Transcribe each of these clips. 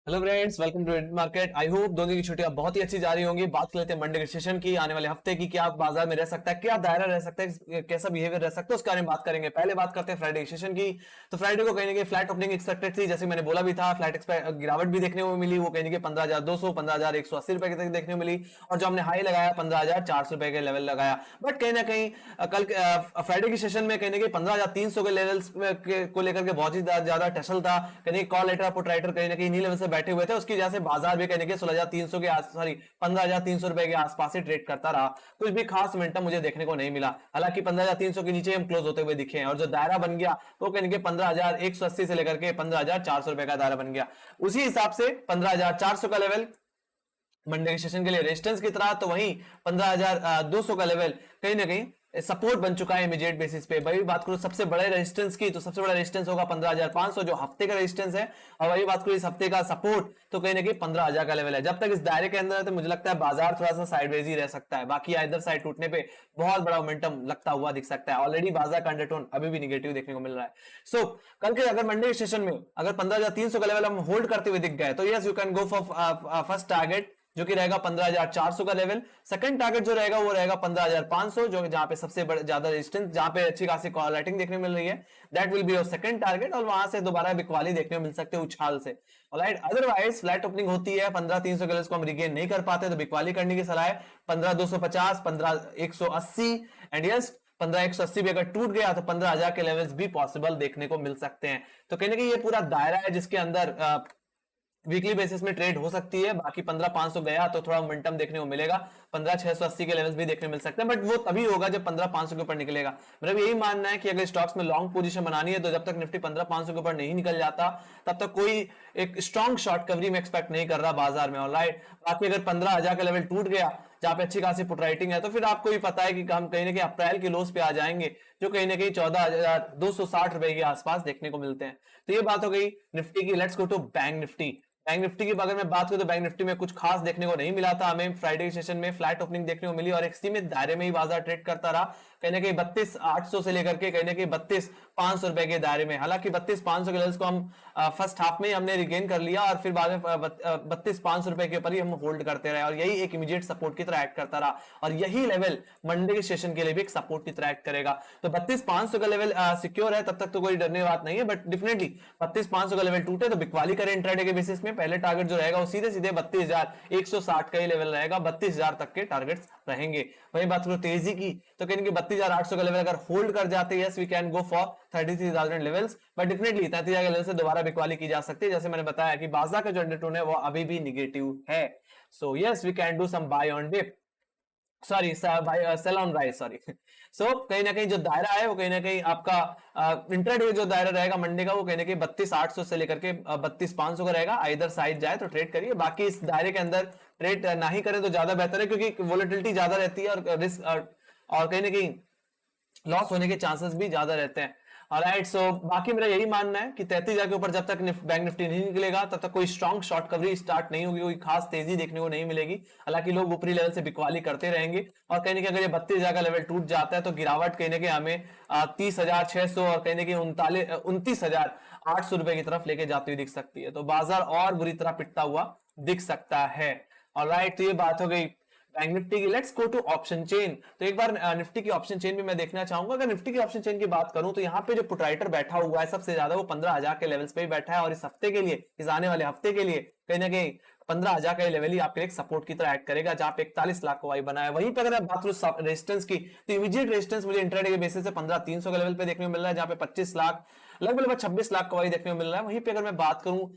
Hello friends, welcome to Indian market. I hope दोनों की छुट्टियां बहुत ही अच्छी जा रही होंगी। बात कर लेते हैं मंडे के सेशन की, आने वाले हफ्ते की। क्या बाजार में रह सकता है, क्या दायरा रह सकता है, कैसा बिहेवियर रह सकता है, उसके बारे में बात करेंगे। पहले बात करते हैं फ्राइडे सेशन की। तो फ्राइडे को कहीं ना कहीं फ्लैट ओपनिंग एक्सपेक्टेड थी, जैसे मैंने बोला भी था। फ्लैट गिरावट भी देखने को मिली, वो कहीं ना कहीं 15,200 15,180 रुपए तक देखने को मिली। और जो हमने हाई लगाया 15,400 रुपए के लेवल लगाया। बट कहीं ना कहीं कल फ्राइडे की सेशन में कहीं ना कहीं 15,300 के लेवल्स को लेकर के बहुत ही ज्यादा टसल था। कहीं कॉल राइटर पुट राइटर कहीं ना कहीं इन्हीं लेवल से बैठे हुए थे। उसकी वजह से बाजार भी कहने के 16,300 के आस सॉरी 15,300 रुपए के आसपास ही ट्रेड करता रहा। कुछ भी खास मोमेंटम मुझे देखने को नहीं मिला। हालांकि 15,300 के नीचे हम क्लोज होते हुए दिखे हैं, और जो दायरा बन गया वो कहने के 15,180 से लेकर के 15,400 रुपए का दायरा बन गया। उसी हिसाब से 15,400 का लेवल मंडे के सेशन के लिए रेजिस्टेंस की तरह, तो वहीं 15,200 का लेवल कहीं ना कहीं सपोर्ट बन चुका है इमीडिएट बेसिस पे। वही बात करूं सबसे बड़े रेजिस्टेंस की, तो सबसे बड़ा रेजिस्टेंस होगा 15,500 जो हफ्ते का रेजिस्टेंस है। और वही बात करूं इस हफ्ते का सपोर्ट, तो कहीं ना कहीं 15,000 का लेवल है। जब तक इस दायरे के अंदर है तो मुझे लगता है बाजार थोड़ा सा साइडवेज ही रह सकता है। बाकी इधर साइड टूटने पे बहुत बड़ा मोमेंटम लगता हुआ दिख सकता है। ऑलरेडी बाजार का अंडरटोन अभी भी निगेटिव देखने को मिल रहा है। सो कल के अगर मंडे के सेशन में अगर 15,300 का लेवल हम होल्ड करते हुए दिख गए, तो yes you can go for first target, जो कि रहेगा 15,400 का लेवल। सेकंड टारगेट जो रहेगा वो रहेगा 15,500, जो जहां पे सबसे ज्यादा रेजिस्टेंस, जहां पे अच्छी खासी कॉलराइटिंग देखने मिल रही है, that will be your second target. और वहां से दोबारा बिकवाली देखने को मिल सकते हैं उछाल से। ऑलराइट, अदरवाइज फ्लैट ओपनिंग होती है 15,300 के लेवल्स को हम रिगेन नहीं कर पाते, तो बिकवाली करने की सलाह है 15,250 15,180। एंड यस, 15,180 भी अगर टूट गया तो 15,000 के लेवल्स भी पॉसिबल देखने को मिल सकते हैं। तो कहने की ये पूरा दायरा है जिसके अंदर वीकली बेसिस में ट्रेड हो सकती है। बाकी 15,500 गया तो थोड़ा मोमेंटम देखने को मिलेगा। 15,680 के लेवल्स भी देखने मिल सकते हैं, बट वो तभी होगा जब 15,500 के ऊपर निकलेगा। मेरा भी यही मानना है कि अगर स्टॉक्स में लॉन्ग पोजीशन बनानी है तो जब तक निफ्टी 15,500 के ऊपर नहीं निकल जाता तब तक कोई एक स्ट्रॉन्ग शॉर्ट कवरी में एक्सपेक्ट नहीं कर रहा बाजार में। ऑलराइट, बाकी अगर 15,000 का लेवल टूट गया जहां पे अच्छी खासी पुट राइटिंग है, तो फिर आपको भी पता है कि हम कहीं ना कहीं अप्रैल के लोस पे आ जाएंगे, जो कहीं ना कहीं 14,260 रुपए के आसपास देखने को मिलते हैं। तो ये बात हो गई निफ्टी की। Let's go to bank Nifty. Bank Nifty की अगर मैं बात करूं तो बैंक निफ्टी में कुछ खास देखने को नहीं मिला था हमें। फ्राइडे सेशन में फ्लैट ओपनिंग देखने को मिली और एक सीमित दायरे में ही बाजार ट्रेड करता रहा। कहीं ना कहीं 32,800 से लेकर के कहीं ना कहीं 32,500 रुपए के दायरे में। हालांकि 32,500 के लेवल्स को हम फर्स्ट हाफ में ही हमने रिगेन कर लिया, और फिर बाद में 32,500 रुपए के ऊपर ही हम होल्ड करते रहे, और यही एक इमीडिएट सपोर्ट की तरह एक्ट करता रहा। और यही लेवल मंडे के सेशन के लिए भी एक सपोर्ट की तरह एक्ट करेगा। तो 32,500 का लेवल सिक्योर है, तब तक तो कोई डरने बात नहीं है। बट डेफिनेटली 32,500 का लेवल टूटे तो बिकवाली करें इंट्राडे के बेसिस में। पहले टारगेट जो रहेगा वो सीधे सीधे 32,160 का ही लेवल रहेगा। 32,000 तक के टारगेट्स रहेंगे। वही बात करो तेजी की, तो कहेंगे 32,800 का लेवल अगर होल्ड कर जाते हैं, yes we can go for 33,000 levels. But definitely 33,000 level से दोबारा बिकवाली की जा सकती है। जैसे मैंने बताया कि बाजार का जो अंडरटोन है वो अभी भी निगेटिव है। So yes we can do some buy on dip, sorry sell on rise, sorry. So कहीं ना कहीं जो दायरा है वो कहीं ना कहीं आपका इंट्राडे जो दायरा रहेगा मंडे का, वो कहीं ना कहीं 32,800 से लेकर के 32,500 का रहेगा। इधर साइड जाए तो ट्रेड करिए, बाकी इस दायरे के अंदर ट्रेड ना ही करें तो ज्यादा बेहतर है, क्योंकि वोलेटिलिटी ज्यादा रहती है और रिस्क और कहीं ना कहीं लॉस होने के चांसेस भी ज्यादा रहते हैं। ऑलराइट, सो बाकी मेरा यही मानना है कि 33,000 के ऊपर जब तक बैंक निफ्टी नहीं निकलेगा तब तक कोई स्ट्रॉन्ग शॉर्ट कवरी स्टार्ट नहीं होगी, कोई खास तेजी देखने को नहीं मिलेगी। हालांकि लोग ऊपरी लेवल से बिकवाली करते रहेंगे, और कहीं ना कहीं अगर ये 32,000 का लेवल टूट जाता है तो गिरावट कहीं ना कहीं हमें 30,600 और कहीं ना कहीं 29,800 रुपए की तरफ लेके जाती हुई दिख सकती है। तो बाजार और बुरी तरह पिटता हुआ दिख सकता है। ऑलराइट, तो ये बात हो गई बैंक निफ्टी की। Let's go to option chain. तो एक बार निफ्टी की ऑप्शन चेन भी मैं देखना चाहूंगा। अगर निफ्टी की ऑप्शन चेन की बात करूं तो यहाँ पे जो पुटराइटर बैठा हुआ है सबसे ज्यादा वो 15,000 के लेवल्स पे ही बैठा है, और इस हफ्ते के लिए, इस आने वाले हफ्ते के लिए कहीं ना कहीं 15,000 का लेवल ही आपके लिए सपोर्ट की तरह एक्ट करेगा, जहां पे 41 लाख को वाई बना है। वहीं पे अगर मैं बात करूं रेजिस्टेंस की, तो इमीडिएट रेजिस्टेंस मुझे इंट्राडे के बेसिस से 15,300 के लेवल पे देखने को मिल रहा है, जहां पे 25 लाख लगभग 26 लाख को वाई देखने को मिल रहा है। वहीं पे अगर मैं बात करूं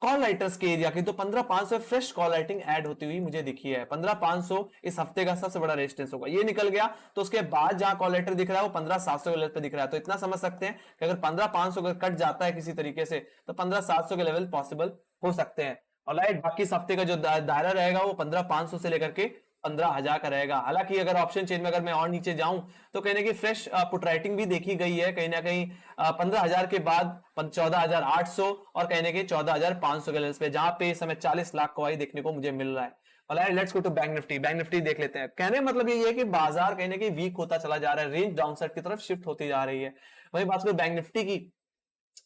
कॉल राइटर्स के एरिया की, तो 15,500 फ्रेश कॉल राइटिंग ऐड होती हुई मुझे दिखी है। 15,500 इस हफ्ते का सबसे बड़ा रेजिस्टेंस होगा। ये निकल गया तो उसके बाद जहां कॉल राइटर दिख रहा है वो 15,700 के लेवल पे दिख रहा है। तो इतना समझ सकते हैं कि अगर 15,500 अगर कट जाता है किसी तरीके से तो 15,700 के लेवल पॉसिबल हो सकते हैं। और राइट, बाकी इस हफ्ते का जो दायरा रहेगा वो 15,500 से लेकर के 15,000 का रहेगा। हालांकि अगर ऑप्शन चेन में अगर मैं और नीचे जाऊं तो कहने की फ्रेश पुट राइटिंग भी देखी गई है कहीं ना कहीं 15,000 के बाद 14,800 और कहने के 14,500 के लेवल पे, जहां पे इस समय 40 लाख को देखने को मुझे मिल रहा है। Let's go to bank Nifty. Bank Nifty देख लेते हैं। कहने मतलब ये है कि बाजार कहीं ना कहीं वीक होता चला जा रहा है, रेंज डाउनसाइड की तरफ शिफ्ट होती जा रही है। वही बात करो बैंक निफ्टी की,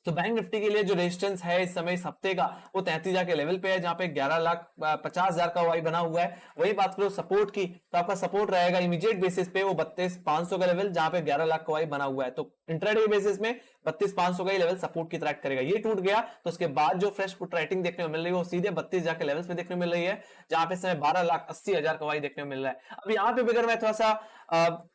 तो बैंक निफ्टी के लिए जो रेजिस्टेंस है इस समय इस हफ्ते का वो 33,000 के लेवल पे है, जहां पे 11,50,000 का वाई बना हुआ है। वही बात करो सपोर्ट की, तो आपका सपोर्ट रहेगा इमीडिएट बेसिस पे वो 32,500 का लेवल, जहां पे 11 लाख का वाई बना हुआ है। तो इंट्राडे बेसिस में 32,500 का ही लेवल सपोर्ट की तरह एक्ट करेगा। ये टूट गया तो उसके बाद जो फ्रेश पुट राइटिंग देखने को मिल रही है वो सीधे 32,000 के लेवल्स पे देखने को मिल रही है, जहां पे इस समय 12,80,000 का वाई देखने को मिल रहा है। अब यहाँ पे भी अगर मैं थोड़ा सा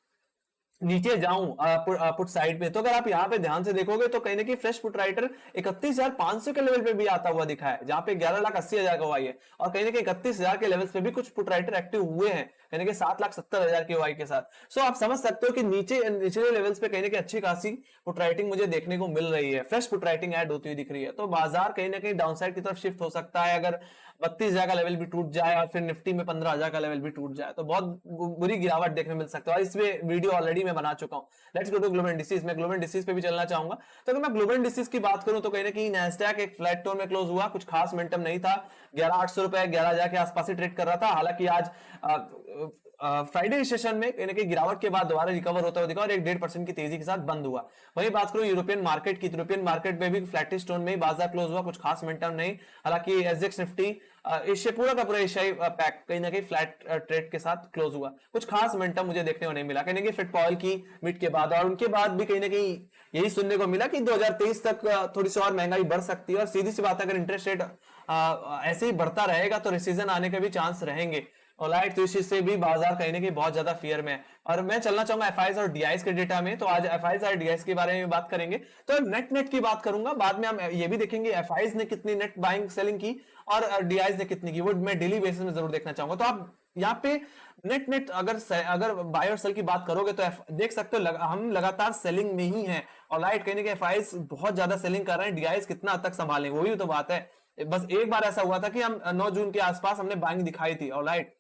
नीचे जाऊं पुट साइड पे, तो अगर आप यहाँ पे ध्यान से देखोगे तो कहीं ना कहीं फ्रेश पुट राइटर 31,500 के लेवल पे भी आता हुआ दिखा है, जहां पे 11,80,000 का वाई है, और कहीं ना कहीं 31,000 के लेवल्स पे भी कुछ पुट राइटर एक्टिव हुए हैं, कहीं ना कहीं 7,70,000 के वाई के साथ। सो आप समझ सकते हो कि निचले लेवल्स पे कहीं ना कहीं अच्छी खासी पुट राइटिंग मुझे देखने को मिल रही है, फ्रेश पुट राइटिंग ऐड होती हुई दिख रही है। तो बाजार कहीं ना कहीं डाउनसाइड की तरफ शिफ्ट हो सकता है अगर 32,000 का लेवल भी टूट जाए और फिर निफ्टी में 15,000 का लेवल भी टूट जाए, तो बहुत बुरी गिरावट देखने मिल सकती है। और इसमें वीडियो ऑलरेडी मैं बना चुका हूं। Let's go to global indices. मैं ग्लोबल इंडिसेस पे भी चलना चाहूंगा। तो अगर मैं ग्लोबल इंडिसेस की बात करूं तो कहीं ना कहीं नैस्डैक एक फ्लैट टोन में क्लोज हुआ, कुछ खास मोमेंटम नहीं था। 11,800 रुपए 11,000 के आसपास ही ट्रेड कर रहा था। हालांकि आज फ्राइडे सेशन में कहीं ना कहीं गिरावट के बाद दोबारा रिकवर होता हुआ दिखा और 1.5% की तेजी के साथ बंद हुआ। वही बात करूं यूरोपियन मार्केट की, यूरोपियन मार्केट में भी फ्लैटिश टोन में ही बाजार क्लोज हुआ, कुछ खास मोमेंटम नहीं। हालांकि एसजेक्स निफ्टी एशिया पूरा का पूरा एशियाई पैक कहीं ना कहीं फ्लैट ट्रेड के साथ क्लोज हुआ, कुछ खास मोमेंटम मुझे देखने को नहीं मिला कहीं ना कहीं फिट पॉल की मीट के बाद। और उनके बाद भी कहीं ना कहीं यही सुनने को मिला कि 2023 तक थोड़ी सी और महंगाई बढ़ सकती है, और सीधी सी बात अगर इंटरेस्ट रेट ऐसे ही बढ़ता रहेगा तो रिसीजन आने के भी चांस रहेंगे। ऑलराइट, तो इस चीज से भी बाजार कहीं ना कहीं बहुत ज्यादा फियर में है। और मैं चलना चाहूंगा एफआईएस और डीआईएस के डेटा में। तो आज एफआईएस और डीआईएस के बारे में बात करेंगे। तो नेट की बात करूंगा, बाद में हम ये भी देखेंगे एफआईएस ने कितनी नेट बाइंग सेलिंग की और डीआईएस ने कितनी की, वो मैं डेली बेसिस में जरूर देखना चाहूंगा। तो आप यहाँ पे नेट अगर बाय और सेल की बात करोगे तो देख सकते हो हम लगातार सेलिंग में ही हैं। और लाइट कहने के एफआईएस बहुत ज्यादा सेलिंग कर रहे हैं, डीआईएस कितना हद तक संभालेंगे वही तो बात है। बस एक बार ऐसा हुआ था कि हम 9 जून के आसपास हमने बाइंग दिखाई थी। और लाइट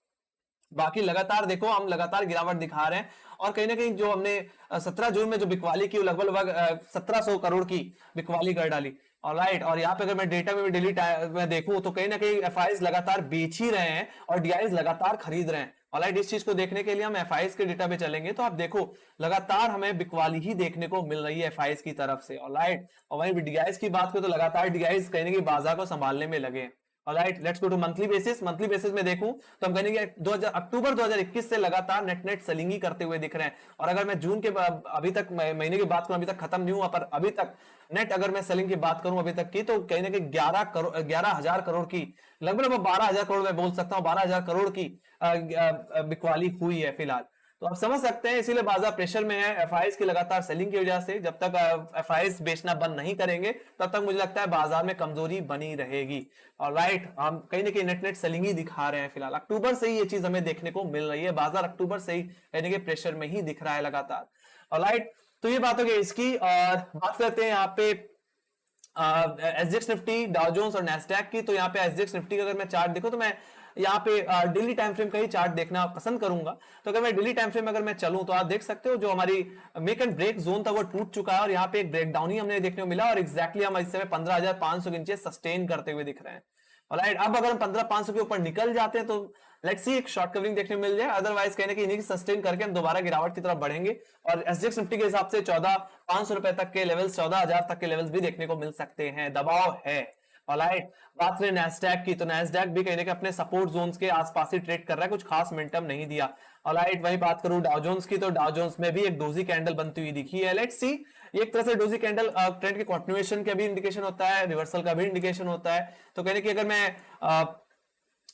बाकी लगातार देखो हम लगातार गिरावट दिखा रहे हैं, और कहीं ना कहीं जो हमने 17 जून में जो बिकवाली की लगभग 1700 करोड़ की बिकवाली कर डाली। ऑलराइट, और यहाँ पे अगर मैं डेटा में डेली में देखूं तो कहीं ना कहीं एफआईएस लगातार बेच ही रहे हैं और डीआईएस लगातार खरीद रहे हैं। ऑलराइट, इस चीज को देखने के लिए हम एफआईएस के डेटा पे चलेंगे तो आप देखो लगातार हमें बिकवाली ही देखने को मिल रही है एफआईएस की तरफ से। ऑलराइट, और वहीं डीआईएस की बात करें तो लगातार डीआईएस कहीं ना कहीं बाजार को संभालने में लगे हैं। Alright, let's go to monthly basis. Monthly basis में देखूं तो हम कहेंगे अक्टूबर 2021 से लगातार नेट सेलिंग ही करते हुए दिख रहे हैं। और अगर मैं जून के अभी तक महीने की बात करूं, अभी तक खत्म नहीं हुआ पर अभी तक नेट अगर मैं सेलिंग की बात करूं अभी तक की, तो कहीं ना कहीं 11,000 करोड़ की, लगभग 12,000 करोड़ मैं बोल सकता हूं, 12,000 करोड़ की बिकवाली हुई है फिलहाल। तो आप समझ सकते हैं इसीलिए बाजार प्रेशर में है एफआईएस की लगातार सेलिंग की वजह से। जब तक एफआईएस बेचना बंद नहीं करेंगे तब तक मुझे लगता है बाजार में कमजोरी बनी रहेगी। और राइट, हम कहीं ना कहीं नेट सेलिंग ही दिखा रहे हैं फिलहाल। अक्टूबर से ही ये चीज हमें देखने को मिल रही है, बाजार अक्टूबर से ही कहीं ना प्रेशर में ही दिख रहा है लगातार। और राइट, तो ये बात हो गई इसकी। और बात करते हैं यहाँ पे एसजेक्स निफ्टी, डाउ जोन्स और नैस्डैक की। तो यहाँ पे एसजेक्स निफ्टी का अगर मैं चार्ट देखो तो मैं यहाँ पे डेली टाइम फ्रेम का ही चार्ट देखना पसंद करूंगा। तो अगर मैं डेली टाइम फ्रेम अगर मैं चलूं तो आप देख सकते हो जो हमारी मेक एंड ब्रेक जोन था वो टूट चुका है, और यहाँ पे एक ब्रेक डाउन ही हमने देखने को मिला, और एक्जैक्टली हम इस समय 15,500 के नीचे सस्टेन करते हुए दिख रहे हैं। ऑलराइट, अब अगर हम 15,500 के ऊपर निकल जाते हैं तो लेट्स सी एक शॉर्ट कवरिंग देखने को मिल जाए, अदरवाइज कहने की इन्हीं सस्टेन करके हम दोबारा गिरावट की तरफ बढ़ेंगे। और एसजेक्स निफ्टी के हिसाब से 14,500 रुपए तक के लेवल्स, 14,000 तक के लेवल्स भी देखने को मिल सकते हैं, दबाव है। ऑलराइट, बात करें नैस्डैक की तो नैस्डैक भी कहीं अपने सपोर्ट जोन्स के आसपास ही ट्रेड कर रहा है, कुछ खास मोमेंटम नहीं दिया। ऑलराइट, वही बात करूं डाउ जोन्स की तो डाउ जोन्स में भी एक डोजी कैंडल बनती हुई दिखी है। लेट्स सी, एक तरह से डोजी कैंडल ट्रेंड के कंटिन्यूएशन का भी इंडिकेशन होता है, रिवर्सल का भी इंडिकेशन होता है। तो कहने की अगर मैं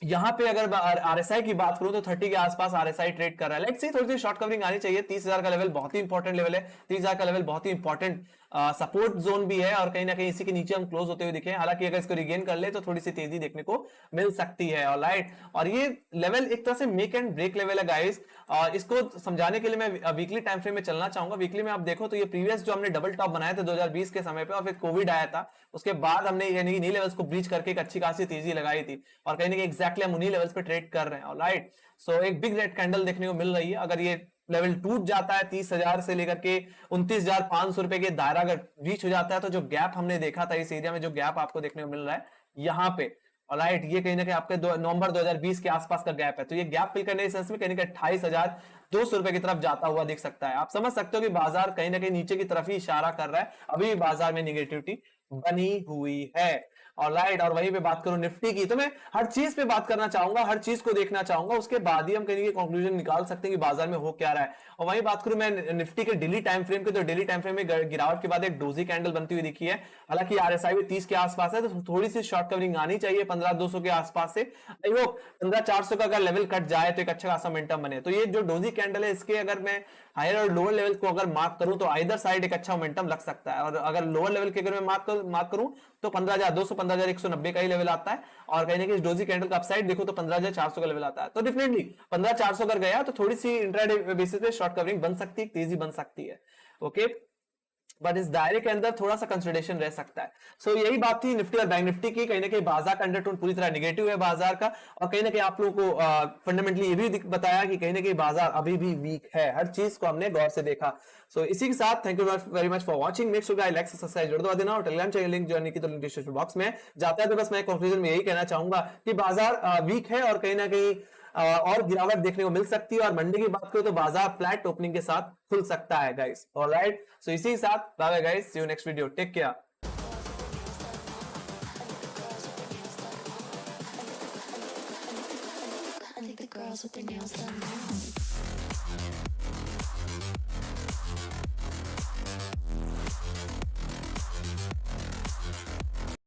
यहाँ पे अगर आरएसआई की बात करूं तो 30 के आसपास आरएसआई ट्रेड कर रहा है। लेट्स सी, थोड़ी सी शॉर्ट कवरिंग आनी चाहिए। 30,000 का लेवल बहुत ही इंपॉर्टेंट लेवल है, 30,000 का लेवल बहुत ही इंपॉर्टेंट सपोर्ट जोन भी है, और कहीं ना कहीं इसी के नीचे हम क्लोज होते हुए दिखे। हालांकि अगर इसको रिगेन कर ले तो थोड़ी सी तेजी देखने को मिल सकती है। ऑलराइट, और ये लेवल एक तरह से मेक एंड ब्रेक लेवल है गाइस। और इसको समझाने के लिए मैं वीकली टाइम फ्रेम में चलना चाहूंगा। वीकली में आप देखो तो ये प्रीवियस जो हमने डबल टॉप बनाए थे 2020 के समय पे, और फिर कोविड आया था, उसके बाद हमने यानी नी लेवल्स को ब्रीच करके एक अच्छी खासी तेजी लगाई थी, और कहीं ना कहीं एक्जैक्टली हम उन्हीं लेवल्स पे ट्रेड कर रहे हैं। ऑलराइट, सो एक बिग रेड कैंडल देखने को मिल रही है। अगर ये लेवल टूट जाता है 30,000 से लेकर के 29,500 रुपए के दायरा अगर रीच हो जाता है, तो जो गैप हमने देखा था इस एरिया में, जो गैप आपको देखने को मिल रहा है यहाँ पे ऑलराइट, ये कहीं ना कहीं आपके नवंबर 2020 के आसपास का गैप है, तो ये गैप फिल करने के सेंस में कहीं ना कहीं 28,200 रुपए की तरफ जाता हुआ दिख सकता है। आप समझ सकते हो कि बाजार कहीं ना कहीं नीचे की तरफ ही इशारा कर रहा है, अभी भी बाजार में निगेटिविटी बनी हुई है। ऑलराइट, और वहीं पे बात करूं निफ्टी की, तो मैं हर चीज पे बात करना चाहूंगा, हर चीज को देखना चाहूंगा, उसके बाद ही हम कहीं कंक्लूजन निकाल सकते हैं कि बाजार में हो क्या रहा है। और वहीं बात करूं मैं निफ्टी के डेली टाइम फ्रेम की, तो डेली टाइम फ्रेम में गिरावट के बाद एक डोजी कैंडल बनती हुई दिखी है। हालांकि आरएसआई भी 30 के आसपास है, तो थोड़ी सी शॉर्ट कवरिंग आनी चाहिए 15,200 के आसपास से। आई होप 15,400 का अगर लेवल कट जाए तो एक अच्छा खासा मोमेंटम बने। तो ये जो डोजी कैंडल है, इसके अगर मैं हायर और लोअर लेवल को अगर मार्क करूं तो आइदर साइड एक अच्छा मोमेंटम लग सकता है। और अगर लोअर लेवल के अगर मैं मार्क करूं तो 15,200 15,190 का ही लेवल आता है, और कहीं ना कहीं डोजी कैंडल का अपसाइड देखो तो 15,400 का लेवल आता है। तो डेफिनेटली 15,400 अगर गया तो थोड़ी सी इंट्राडे बेसिस पे शॉर्ट कवरिंग बन सकती है, तेजी बन सकती है। ओके, बट इस दायरे के अंदर थोड़ा सा कंसिडरेशन रह सकता है। सो यही बात थी निफ्टी और बैंक निफ्टी की। कहीं ना कहीं बाजार का अंडरटोन पूरी तरह नेगेटिव है बाजार का, और कहीं ना कहीं आप लोगों को फंडामेंटली ये भी बताया कि कहीं ना कहीं बाजार अभी भी वीक है। हर चीज को हमने गौर से देखा। सो इसी के साथ thank you very much for watching. Make sure like subscribe जोड़ दो देना, और टेलीग्राम चैनल लिंक ज्वाइन की तो लिंक डिस्क्रिप्शन बॉक्स में जाता है। तो बस मैं कंक्लूजन में यही कहना चाहूंगा कि बाजार वीक है, और कहीं ना कहीं और गिरावट देखने को मिल सकती है। और मंडे की बात करें तो बाजार फ्लैट ओपनिंग के साथ खुल सकता है गाइस। ऑलराइट, सो इसी के साथ bye bye guys, see you next video, take care. I think the girls with their nails done now.